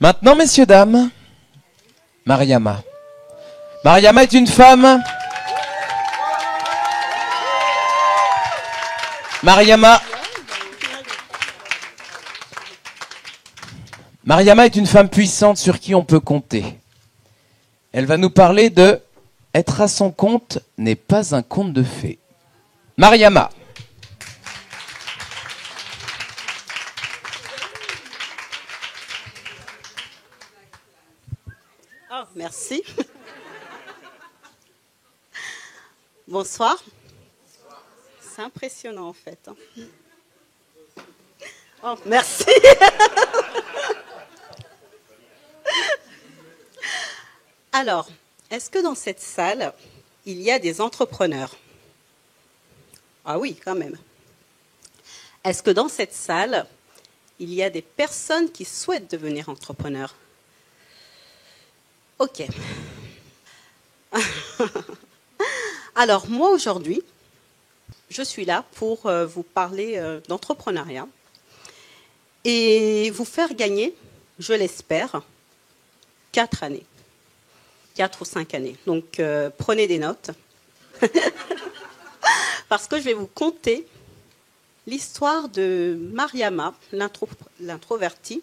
Maintenant, messieurs, dames, Mariama. Mariama est une femme. Mariama est une femme puissante sur qui on peut compter. Elle va nous parler de « Être à son compte n'est pas un conte de fées ». Mariama. Oh, merci. Bonsoir. C'est impressionnant en fait. Oh, merci. Alors, est-ce que dans cette salle, il y a des entrepreneurs? Ah oui, quand même. Est-ce que dans cette salle, il y a des personnes qui souhaitent devenir entrepreneurs? Ok. Alors, moi, aujourd'hui, je suis là pour vous parler d'entrepreneuriat et vous faire gagner, je l'espère, 4 années. 4 ou 5 années. Donc, prenez des notes. Parce que je vais vous conter l'histoire de Mariama, l'introvertie,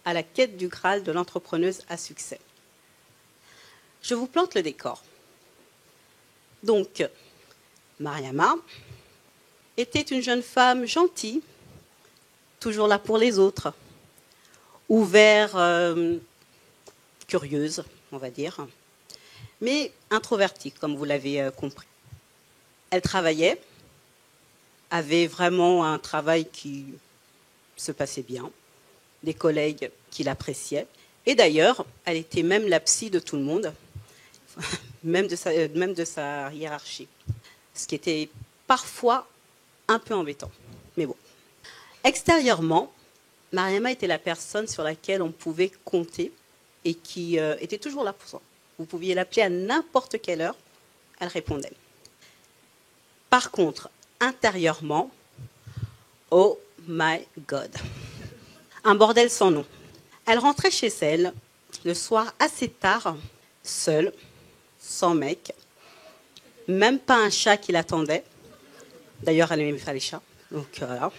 à la quête du Graal de l'entrepreneuse à succès. Je vous plante le décor. Donc, Mariama était une jeune femme gentille, toujours là pour les autres, ouverte, curieuse, on va dire, mais introvertie, comme vous l'avez compris. Elle travaillait, avait vraiment un travail qui se passait bien, des collègues qui l'appréciaient, et d'ailleurs, elle était même la psy de tout le monde, même de sa hiérarchie, ce qui était parfois un peu embêtant, mais bon. Extérieurement, Mariama était la personne sur laquelle on pouvait compter et qui était toujours là pour ça. Vous pouviez l'appeler à n'importe quelle heure, elle répondait. Par contre, intérieurement, oh my God, un bordel sans nom. Elle rentrait chez elle le soir assez tard, seule, sans mec, même pas un chat qui l'attendait. D'ailleurs, elle aimait faire les chats. Donc voilà.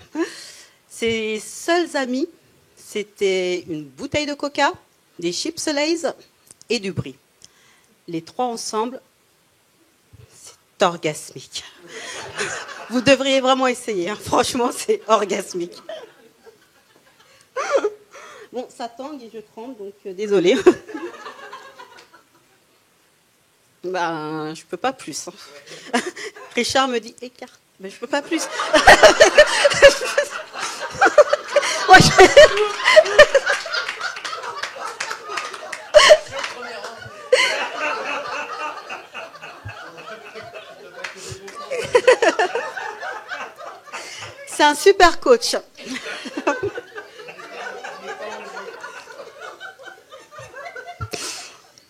Ses seuls amis, c'était une bouteille de coca, des chips Lay's et du brie. Les 3 ensemble, c'est orgasmique. Vous devriez vraiment essayer, hein. Franchement, c'est orgasmique. Bon, ça tangue et je tremble, donc désolée. Ben, je peux pas plus. Hein. Richard me dit écarte, mais je peux pas plus. Moi, C'est un super coach.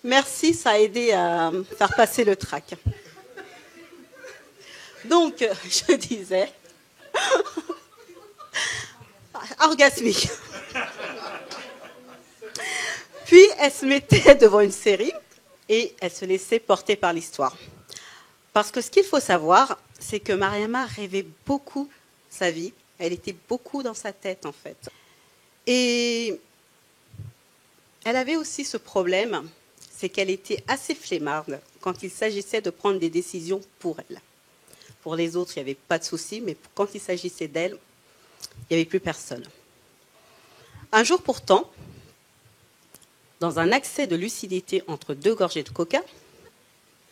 Merci, ça a aidé à faire passer le trac. Donc, je disais, orgasmique. Puis, elle se mettait devant une série et elle se laissait porter par l'histoire. Parce que ce qu'il faut savoir, c'est que Mariama rêvait beaucoup sa vie. Elle était beaucoup dans sa tête, en fait. Et elle avait aussi ce problème, c'est qu'elle était assez flemmarde quand il s'agissait de prendre des décisions pour elle. Pour les autres, il n'y avait pas de souci, mais quand il s'agissait d'elle, il n'y avait plus personne. Un jour pourtant, dans un accès de lucidité entre 2 gorgées de coca,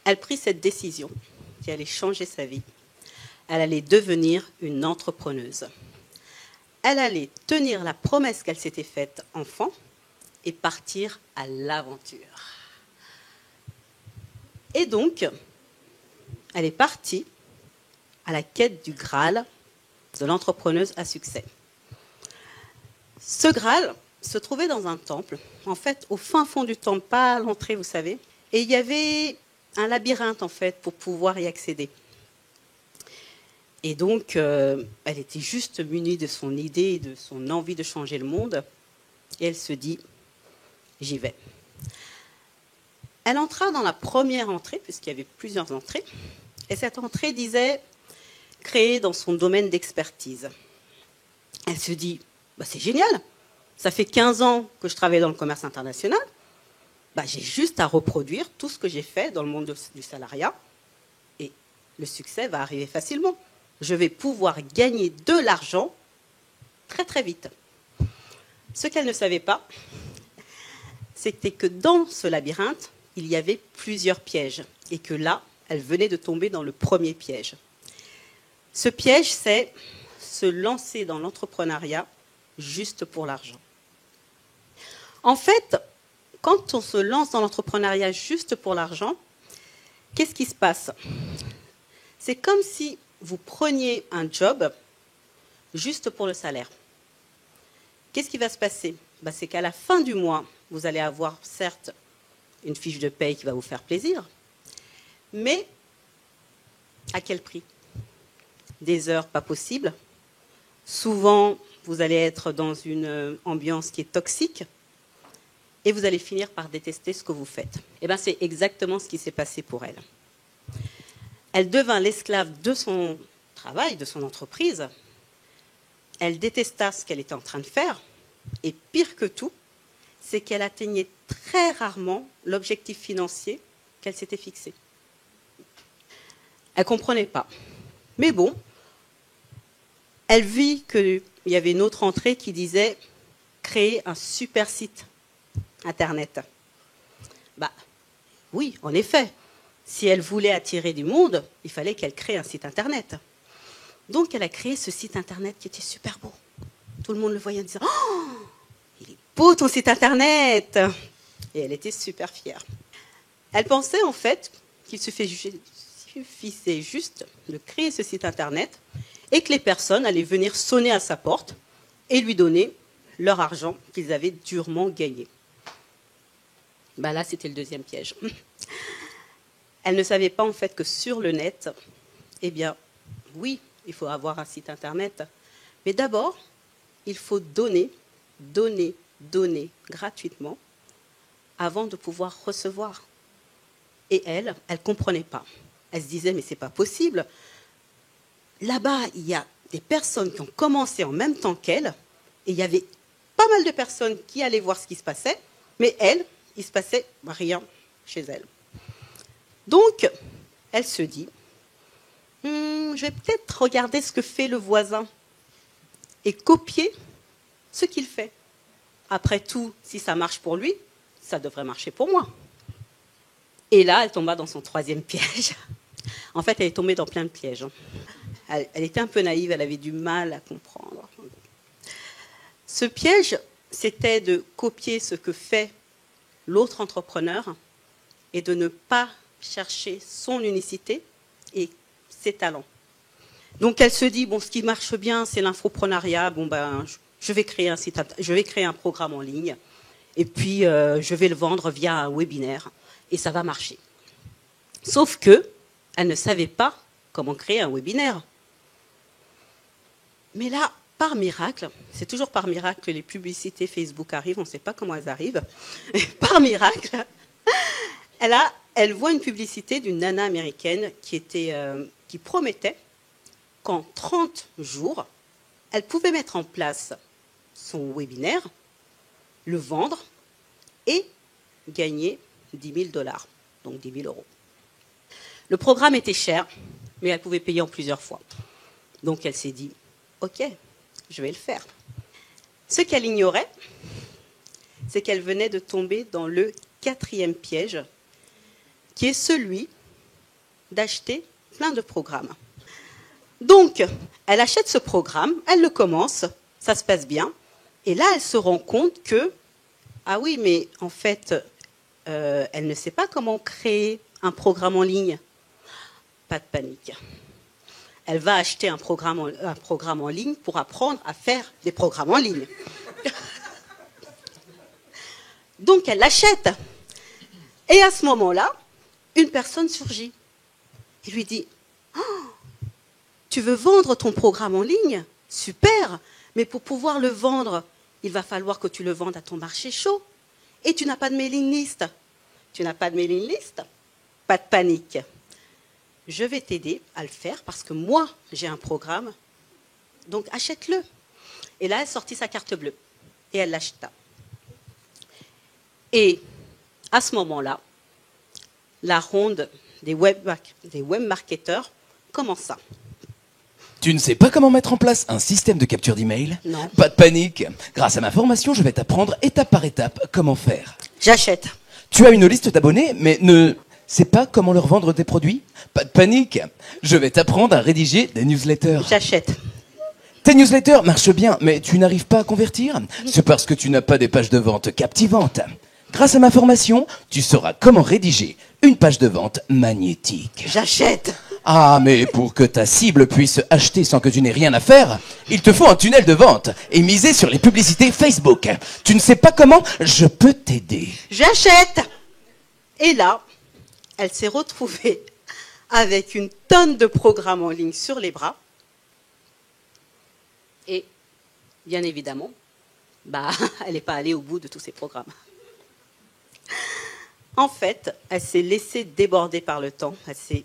elle prit cette décision qui allait changer sa vie. Elle allait devenir une entrepreneuse. Elle allait tenir la promesse qu'elle s'était faite enfant et partir à l'aventure. Et donc, elle est partie à la quête du Graal de l'entrepreneuse à succès. Ce Graal se trouvait dans un temple, en fait, au fin fond du temple, pas à l'entrée, vous savez. Et il y avait un labyrinthe, en fait, pour pouvoir y accéder. Et donc, elle était juste munie de son idée, de son envie de changer le monde. Et elle se dit, j'y vais. Elle entra dans la première entrée, puisqu'il y avait plusieurs entrées, et cette entrée disait « créer dans son domaine d'expertise ». Elle se dit bah, « c'est génial, ça fait 15 ans que je travaille dans le commerce international, bah, j'ai juste à reproduire tout ce que j'ai fait dans le monde du salariat, et le succès va arriver facilement. Je vais pouvoir gagner de l'argent très très vite ». Ce qu'elle ne savait pas, c'était que dans ce labyrinthe, il y avait plusieurs pièges, et que là, elle venait de tomber dans le premier piège. Ce piège, c'est se lancer dans l'entrepreneuriat juste pour l'argent. En fait, quand on se lance dans l'entrepreneuriat juste pour l'argent, qu'est-ce qui se passe? C'est comme si vous preniez un job juste pour le salaire. Qu'est-ce qui va se passer? Ben, c'est qu'à la fin du mois, vous allez avoir certes une fiche de paye qui va vous faire plaisir, mais à quel prix? Des heures pas possibles. Souvent, vous allez être dans une ambiance qui est toxique et vous allez finir par détester ce que vous faites. Et bien, c'est exactement ce qui s'est passé pour elle. Elle devint l'esclave de son travail, de son entreprise. Elle détesta ce qu'elle était en train de faire. Et pire que tout, c'est qu'elle atteignait très rarement l'objectif financier qu'elle s'était fixé. Elle ne comprenait pas. Mais bon, elle vit qu'il y avait une autre entrée qui disait « créer un super site Internet ». Bah, oui, en effet, si elle voulait attirer du monde, il fallait qu'elle crée un site Internet. Donc elle a créé ce site Internet qui était super beau. Tout le monde le voyait en disant « Oh, il est beau ton site Internet !» Et elle était super fière. Elle pensait en fait qu'il suffisait juste de créer ce site Internet et que les personnes allaient venir sonner à sa porte et lui donner leur argent qu'ils avaient durement gagné. Ben là, c'était le deuxième piège. Elle ne savait pas en fait que sur le net, eh bien, oui, il faut avoir un site Internet, mais d'abord, il faut donner gratuitement avant de pouvoir recevoir. Et elle ne comprenait pas. Elle se disait, mais c'est pas possible. Là-bas, il y a des personnes qui ont commencé en même temps qu'elle, et il y avait pas mal de personnes qui allaient voir ce qui se passait, mais elle, il se passait rien chez elle. Donc, elle se dit, je vais peut-être regarder ce que fait le voisin et copier ce qu'il fait. Après tout, si ça marche pour lui, ça devrait marcher pour moi. Et là, elle tomba dans son troisième piège. En fait, elle est tombée dans plein de pièges. Elle était un peu naïve, elle avait du mal à comprendre. Ce piège, c'était de copier ce que fait l'autre entrepreneur et de ne pas chercher son unicité et ses talents. Donc elle se dit, bon, ce qui marche bien, c'est l'infoprenariat. Bon, ben, je vais créer un programme en ligne et puis je vais le vendre via un webinaire et ça va marcher. Sauf que elle ne savait pas comment créer un webinaire. Mais là, par miracle, c'est toujours par miracle que les publicités Facebook arrivent, on ne sait pas comment elles arrivent, mais par miracle, elle voit une publicité d'une nana américaine qui promettait qu'en 30 jours, elle pouvait mettre en place son webinaire, le vendre et gagner 10 000 $, donc 10 000 €. Le programme était cher, mais elle pouvait payer en plusieurs fois. Donc elle s'est dit, ok, je vais le faire. Ce qu'elle ignorait, c'est qu'elle venait de tomber dans le 4e piège, qui est celui d'acheter plein de programmes. Donc, elle achète ce programme, elle le commence, ça se passe bien, et là, elle se rend compte que, ah oui, mais en fait, elle ne sait pas comment créer un programme en ligne. Pas de panique. Elle va acheter un programme en ligne pour apprendre à faire des programmes en ligne. Donc, elle l'achète. Et à ce moment-là, une personne surgit et lui dit « Oh, tu veux vendre ton programme en ligne? Super, mais pour pouvoir le vendre, il va falloir que tu le vendes à ton marché chaud. Et tu n'as pas de mailing list. Tu n'as pas de mailing list? Pas de panique. Je vais t'aider à le faire parce que moi, j'ai un programme. Donc, achète-le. Et là, elle sortit sa carte bleue. Et elle l'acheta. Et à ce moment-là, la ronde des webmarketeurs commença. Tu ne sais pas comment mettre en place un système de capture d'email? Non. Pas de panique. Grâce à ma formation, je vais t'apprendre étape par étape comment faire. J'achète. Tu as une liste d'abonnés, mais ne sais pas comment leur vendre tes produits? Pas de panique. Je vais t'apprendre à rédiger des newsletters. J'achète. Tes newsletters marchent bien, mais tu n'arrives pas à convertir? C'est parce que tu n'as pas des pages de vente captivantes. Grâce à ma formation, tu sauras comment rédiger une page de vente magnétique. J'achète. Ah, mais pour que ta cible puisse acheter sans que tu n'aies rien à faire, il te faut un tunnel de vente et miser sur les publicités Facebook. Tu ne sais pas comment? Je peux t'aider. J'achète. Et là, elle s'est retrouvée avec une tonne de programmes en ligne sur les bras. Et bien évidemment, elle n'est pas allée au bout de tous ces programmes. En fait, elle s'est laissée déborder par le temps. Elle s'est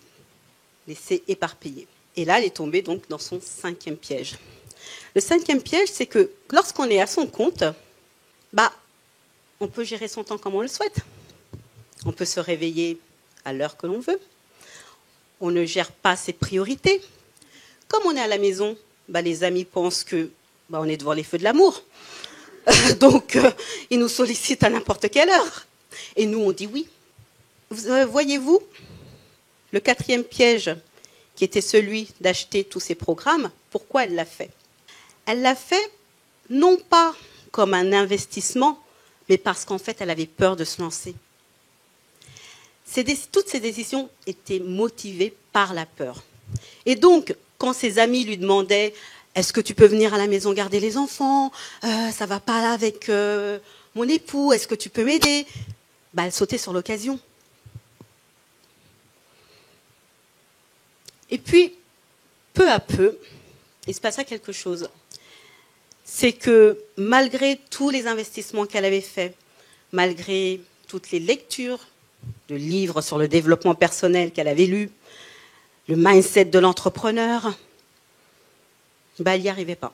laissée éparpiller. Et là, elle est tombée donc dans son 5e piège. Le 5e piège, c'est que lorsqu'on est à son compte, on peut gérer son temps comme on le souhaite. On peut se réveiller à l'heure que l'on veut. On ne gère pas ses priorités. Comme on est à la maison, les amis pensent que on est devant les feux de l'amour. Donc, ils nous sollicitent à n'importe quelle heure. Et nous, on dit oui. Voyez-vous, le 4e piège, qui était celui d'acheter tous ces programmes, pourquoi elle l'a fait? Elle l'a fait non pas comme un investissement, mais parce qu'en fait, elle avait peur de se lancer. Toutes ces décisions étaient motivées par la peur. Et donc, quand ses amis lui demandaient « Est-ce que tu peux venir à la maison garder les enfants? Ça ne va pas là avec mon époux, est-ce que tu peux m'aider ?» Elle sautait sur l'occasion. Et puis, peu à peu, il se passa quelque chose. C'est que malgré tous les investissements qu'elle avait faits, malgré toutes les lectures de livres sur le développement personnel qu'elle avait lus, le mindset de l'entrepreneur, elle n'y arrivait pas.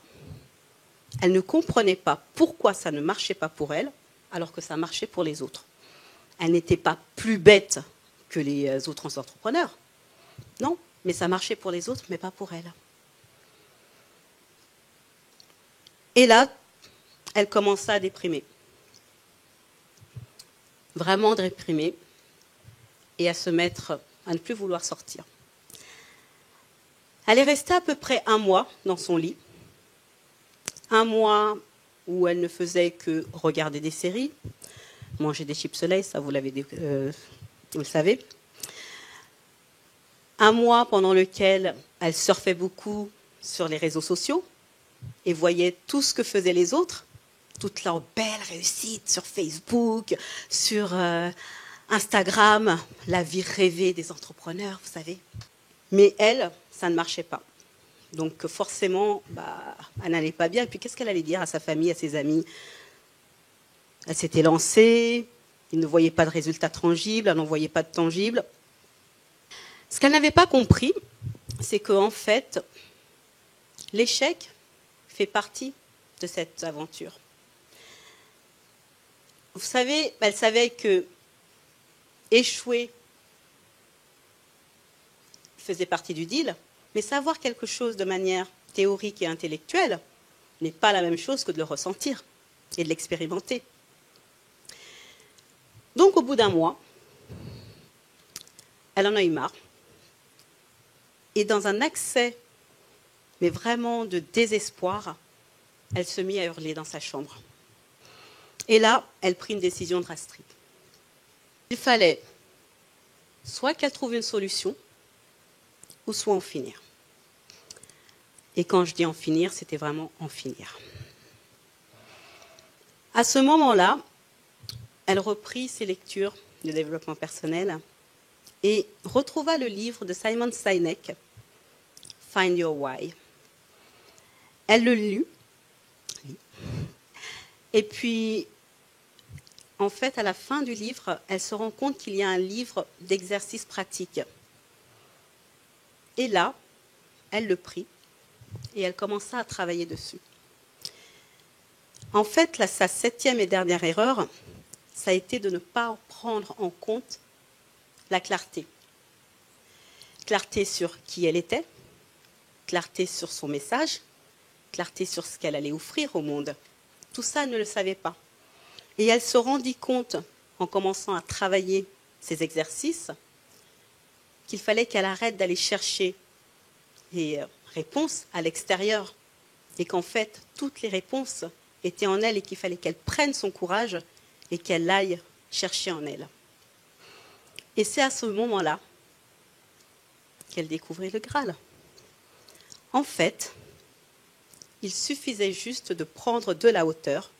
Elle ne comprenait pas pourquoi ça ne marchait pas pour elle, alors que ça marchait pour les autres. Elle n'était pas plus bête que les autres entrepreneurs. Non, mais ça marchait pour les autres, mais pas pour elle. Et là, elle commença à déprimer. Vraiment déprimer. Et à se mettre à ne plus vouloir sortir. Elle est restée à peu près 1 mois dans son lit. 1 mois où elle ne faisait que regarder des séries, manger des chips Soleil, ça vous le savez. 1 mois pendant lequel elle surfait beaucoup sur les réseaux sociaux et voyait tout ce que faisaient les autres, toutes leurs belles réussites sur Facebook, sur Instagram, la vie rêvée des entrepreneurs, vous savez. Mais elle, ça ne marchait pas. Donc forcément, elle n'allait pas bien. Et puis qu'est-ce qu'elle allait dire à sa famille, à ses amis? Elle s'était lancée, ils ne voyaient pas de résultats tangibles, elle n'en voyait pas de tangibles. Ce qu'elle n'avait pas compris, c'est qu'en fait, l'échec fait partie de cette aventure. Vous savez, elle savait que échouer faisait partie du deal, mais savoir quelque chose de manière théorique et intellectuelle n'est pas la même chose que de le ressentir et de l'expérimenter. Donc, au bout d'1 mois, elle en a eu marre. Et dans un accès, mais vraiment de désespoir, elle se mit à hurler dans sa chambre. Et là, elle prit une décision drastique. Il fallait soit qu'elle trouve une solution, ou soit en finir. Et quand je dis en finir, c'était vraiment en finir. À ce moment-là, elle reprit ses lectures de développement personnel et retrouva le livre de Simon Sinek, Find Your Why. Elle le lut. Et puis, en fait, à la fin du livre, elle se rend compte qu'il y a un livre d'exercices pratiques. Et là, elle le prit et elle commença à travailler dessus. En fait, là, sa 7e et dernière erreur, ça a été de ne pas prendre en compte la clarté. Clarté sur qui elle était, clarté sur son message, clarté sur ce qu'elle allait offrir au monde. Tout ça, elle ne le savait pas. Et elle se rendit compte, en commençant à travailler ces exercices, qu'il fallait qu'elle arrête d'aller chercher les réponses à l'extérieur et qu'en fait, toutes les réponses étaient en elle et qu'il fallait qu'elle prenne son courage et qu'elle aille chercher en elle. Et c'est à ce moment-là qu'elle découvrit le Graal. En fait, il suffisait juste de prendre de la hauteur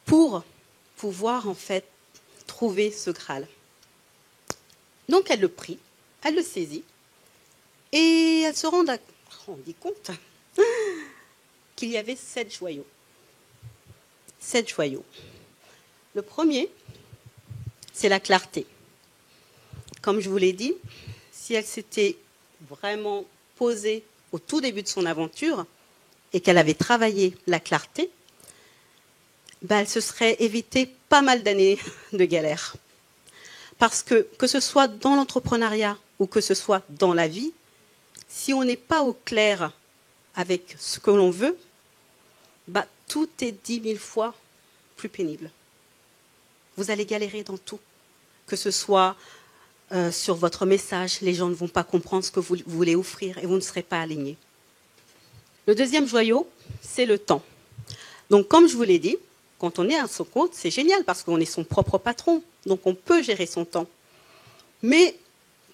pour pouvoir en fait trouver ce Graal. Donc elle le prit, elle le saisit, et elle se rendit compte qu'il y avait 7 joyaux. 7 joyaux. Le premier, c'est la clarté. Comme je vous l'ai dit, si elle s'était vraiment posée au tout début de son aventure et qu'elle avait travaillé la clarté, elle se serait évité pas mal d'années de galère. Parce que ce soit dans l'entrepreneuriat ou que ce soit dans la vie, si on n'est pas au clair avec ce que l'on veut, tout est 10 000 fois plus pénible. Vous allez galérer dans tout. Que ce soit sur votre message, les gens ne vont pas comprendre ce que vous voulez offrir et vous ne serez pas aligné. Le deuxième joyau, c'est le temps. Donc, comme je vous l'ai dit, quand on est à son compte, c'est génial parce qu'on est son propre patron. Donc, on peut gérer son temps. Mais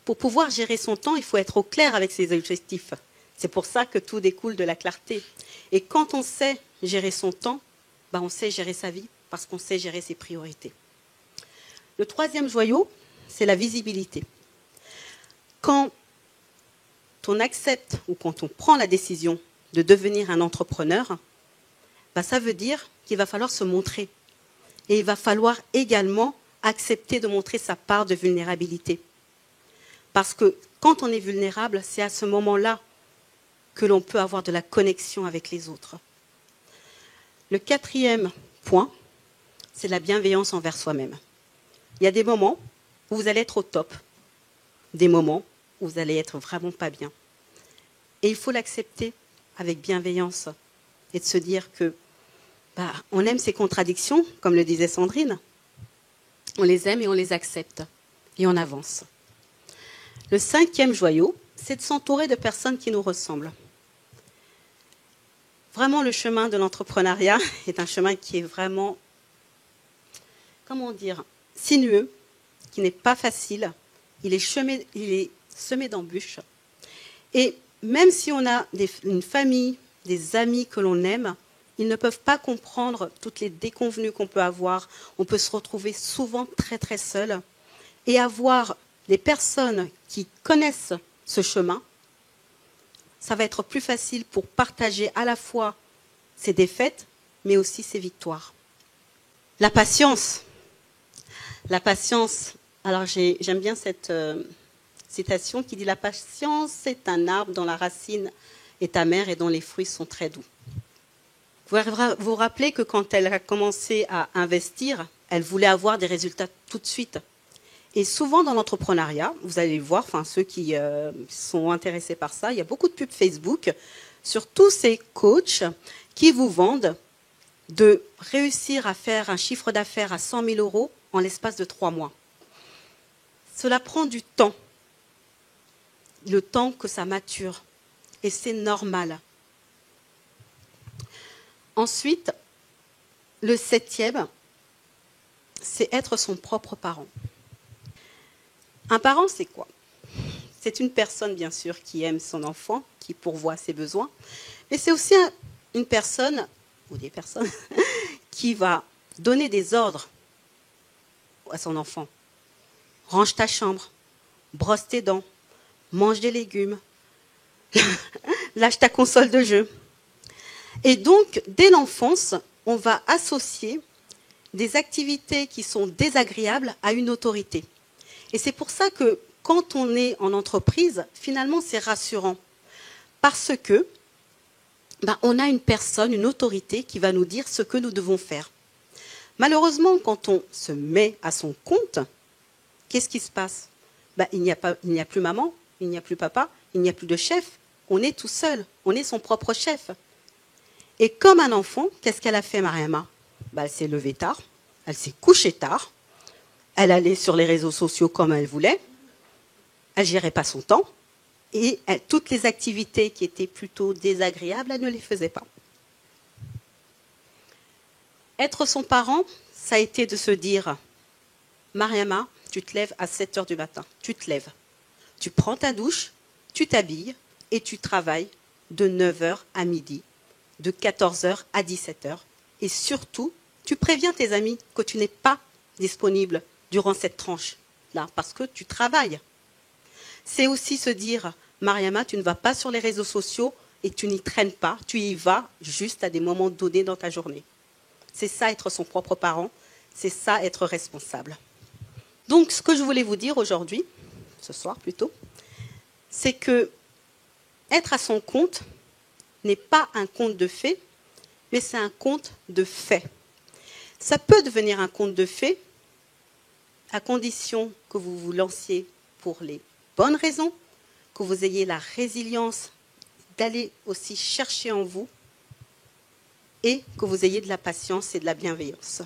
pour pouvoir gérer son temps, il faut être au clair avec ses objectifs. C'est pour ça que tout découle de la clarté. Et quand on sait gérer son temps, on sait gérer sa vie parce qu'on sait gérer ses priorités. Le troisième joyau, c'est la visibilité. Quand on accepte ou quand on prend la décision de devenir un entrepreneur, ça veut dire qu'il va falloir se montrer. Et il va falloir également accepter de montrer sa part de vulnérabilité. Parce que quand on est vulnérable, c'est à ce moment-là que l'on peut avoir de la connexion avec les autres. Le quatrième point, c'est la bienveillance envers soi-même. Il y a des moments où vous allez être au top, des moments où vous allez être vraiment pas bien. Et il faut l'accepter avec bienveillance et de se dire que on aime ces contradictions, comme le disait Sandrine. On les aime et on les accepte et on avance. Le cinquième joyau, c'est de s'entourer de personnes qui nous ressemblent. Vraiment, le chemin de l'entrepreneuriat est un chemin qui est vraiment, sinueux, qui n'est pas facile. Il est semé d'embûches. Et même si on a une famille, des amis que l'on aime, ils ne peuvent pas comprendre toutes les déconvenues qu'on peut avoir. On peut se retrouver souvent très très seul. Et avoir des personnes qui connaissent ce chemin, ça va être plus facile pour partager à la fois ses défaites, mais aussi ses victoires. La patience. La patience. Alors j'aime bien cette citation qui dit « La patience est un arbre dont la racine est amère et dont les fruits sont très doux ». Vous vous rappelez que quand elle a commencé à investir, elle voulait avoir des résultats tout de suite. Et souvent dans l'entrepreneuriat, vous allez le voir, ceux qui sont intéressés par ça, il y a beaucoup de pubs Facebook sur tous ces coachs qui vous vendent de réussir à faire un chiffre d'affaires à 100 000 € en l'espace de 3 mois. Cela prend du temps, le temps que ça mature, et c'est normal. Ensuite, le 7e, c'est être son propre parent. Un parent, c'est quoi? C'est une personne, bien sûr, qui aime son enfant, qui pourvoit ses besoins, mais c'est aussi une personne, ou des personnes, qui va donner des ordres à son enfant. Range ta chambre, brosse tes dents, mange des légumes, lâche ta console de jeu. Et donc, dès l'enfance, on va associer des activités qui sont désagréables à une autorité. Et c'est pour ça que quand on est en entreprise, finalement, c'est rassurant. Parce que on a une personne, une autorité qui va nous dire ce que nous devons faire. Malheureusement, quand on se met à son compte, qu'est-ce qui se passe? Il n'y a plus maman, il n'y a plus papa, il n'y a plus de chef. On est tout seul, on est son propre chef. Et comme un enfant, qu'est-ce qu'elle a fait, Mariama? Elle s'est levée tard, elle s'est couchée tard, elle allait sur les réseaux sociaux comme elle voulait, elle ne gérait pas son temps, et toutes les activités qui étaient plutôt désagréables, elle ne les faisait pas. Être son parent, ça a été de se dire, Mariama, tu te lèves à 7 heures du matin, tu te lèves, tu prends ta douche, tu t'habilles et tu travailles de 9 heures à midi, de 14 heures à 17 heures. Et surtout, tu préviens tes amis que tu n'es pas disponible durant cette tranche-là parce que tu travailles. C'est aussi se dire, Mariama, tu ne vas pas sur les réseaux sociaux et tu n'y traînes pas, tu y vas juste à des moments donnés dans ta journée. C'est ça être son propre parent, c'est ça être responsable. Donc ce que je voulais vous dire aujourd'hui, ce soir plutôt, c'est que être à son compte n'est pas un conte de fées, mais c'est un conte de faits. Ça peut devenir un conte de fées à condition que vous vous lanciez pour les bonnes raisons, que vous ayez la résilience d'aller aussi chercher en vous et que vous ayez de la patience et de la bienveillance.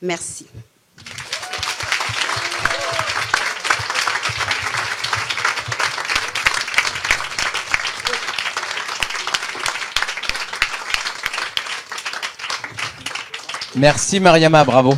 Merci. Merci Mariama, bravo.